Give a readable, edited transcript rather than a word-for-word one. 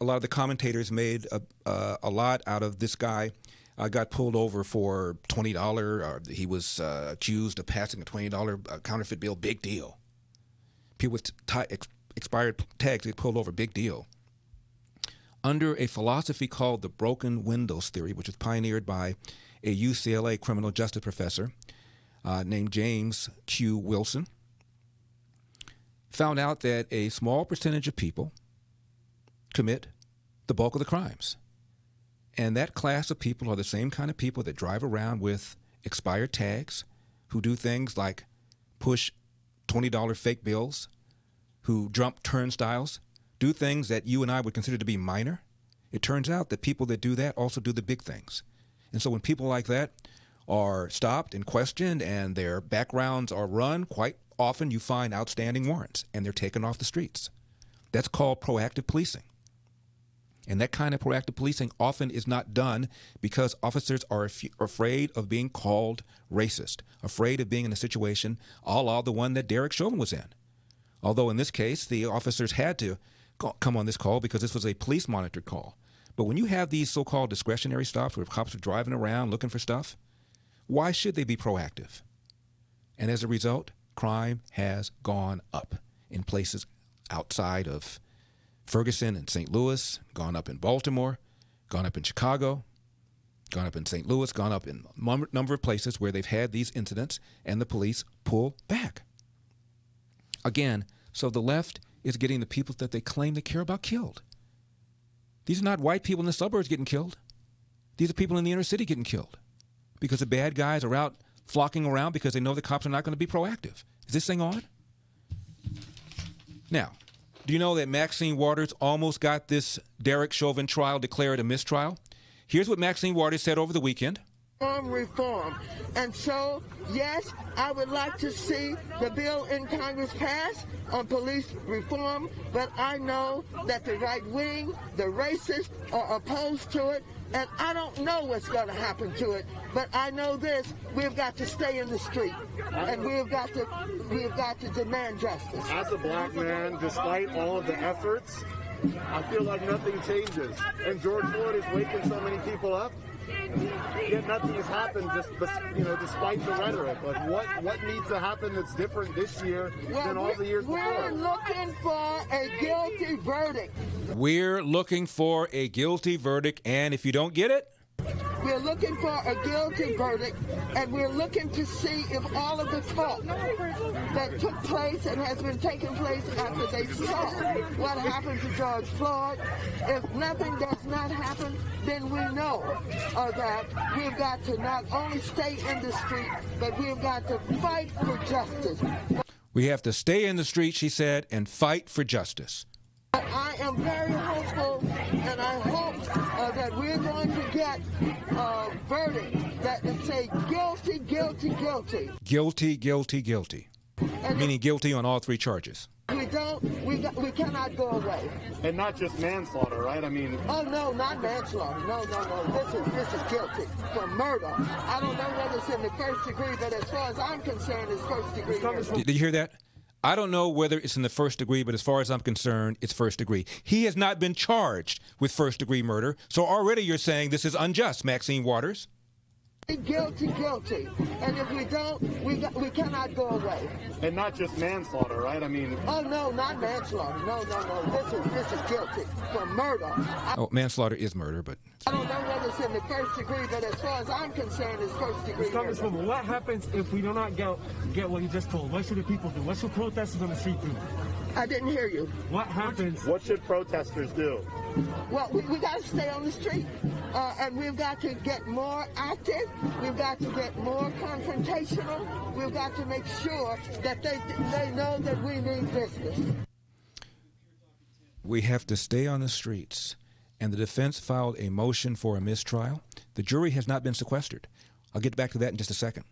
a lot of the commentators made a lot out of this guy. Got pulled over for $20. He was accused of passing a $20 counterfeit bill. Big deal. People with expired tags get pulled over. Big deal. Under a philosophy called the broken windows theory, which was pioneered by a UCLA criminal justice professor named James Q. Wilson, found out that a small percentage of people commit the bulk of the crimes. And that class of people are the same kind of people that drive around with expired tags, who do things like push $20 fake bills, who jump turnstiles, do things that you and I would consider to be minor. It turns out that people that do that also do the big things. And so when people like that are stopped and questioned and their backgrounds are run, quite often you find outstanding warrants and they're taken off the streets. That's called proactive policing. And that kind of proactive policing often is not done because officers are afraid of being called racist, afraid of being in a situation a la the one that Derek Chauvin was in. Although in this case, the officers had to come on this call because this was a police monitored call. But when you have these so-called discretionary stops where cops are driving around looking for stuff, why should they be proactive? And as a result, crime has gone up in places outside of Ferguson and St. Louis, gone up in Baltimore, gone up in Chicago, gone up in St. Louis, gone up in a number of places where they've had these incidents and the police pull back. Again, so the left is getting the people that they claim they care about killed. These are not white people in the suburbs getting killed. These are people in the inner city getting killed because the bad guys are out flocking around because they know the cops are not going to be proactive. Is this thing on? Now, do you know that Maxine Waters almost got this Derek Chauvin trial declared a mistrial? Here's what Maxine Waters said over the weekend. Reform. And so, yes, I would like to see the bill in Congress pass on police reform, but I know that the right wing, the racists, are opposed to it, and I don't know what's going to happen to it, but I know this: we've got to stay in the street, and we've got to demand justice. As a black man, despite all of the efforts, I feel like nothing changes, and George Floyd is waking so many people up. Yet nothing has happened, despite the rhetoric. Like, what needs to happen that's different this year than all the years before? We're looking for a guilty verdict. We're looking for a guilty verdict, and if you don't get it, we're looking for a guilty verdict, and we're looking to see if all of the talk that took place and has been taking place after they saw what happened to George Floyd, if nothing does not happen, then we know that we've got to not only stay in the street, but we've got to fight for justice. We have to stay in the street, she said, and fight for justice. I am very hopeful, and I hope that we're going to get a verdict that will say guilty, guilty, guilty. Guilty, guilty, guilty. Meaning guilty on all three charges. We cannot go away. And not just manslaughter, right? I mean... Oh, no, not manslaughter. No. This is guilty for murder. I don't know whether it's in the first degree, but as far as I'm concerned, it's first degree murder. Did you hear that? I don't know whether it's in the first degree, but as far as I'm concerned, it's first degree. He has not been charged with first degree murder, so already you're saying this is unjust, Maxine Waters. Guilty, guilty. And if we don't, we cannot go away. And not just manslaughter, right? I mean... Oh, no, not manslaughter. No. This is guilty for murder. Manslaughter is murder, but... I don't know whether it's in the first degree, but as far as I'm concerned, it's first degree murder. Congresswoman, what happens if we do not get what you just told? What should the people do? What should protesters on the street do? I didn't hear you. What happens? What should protesters do? Well, we got to stay on the street, and we've got to get more active. We've got to get more confrontational. We've got to make sure that they know that we mean business. We have to stay on the streets. And the defense filed a motion for a mistrial. The jury has not been sequestered. I'll get back to that in just a second.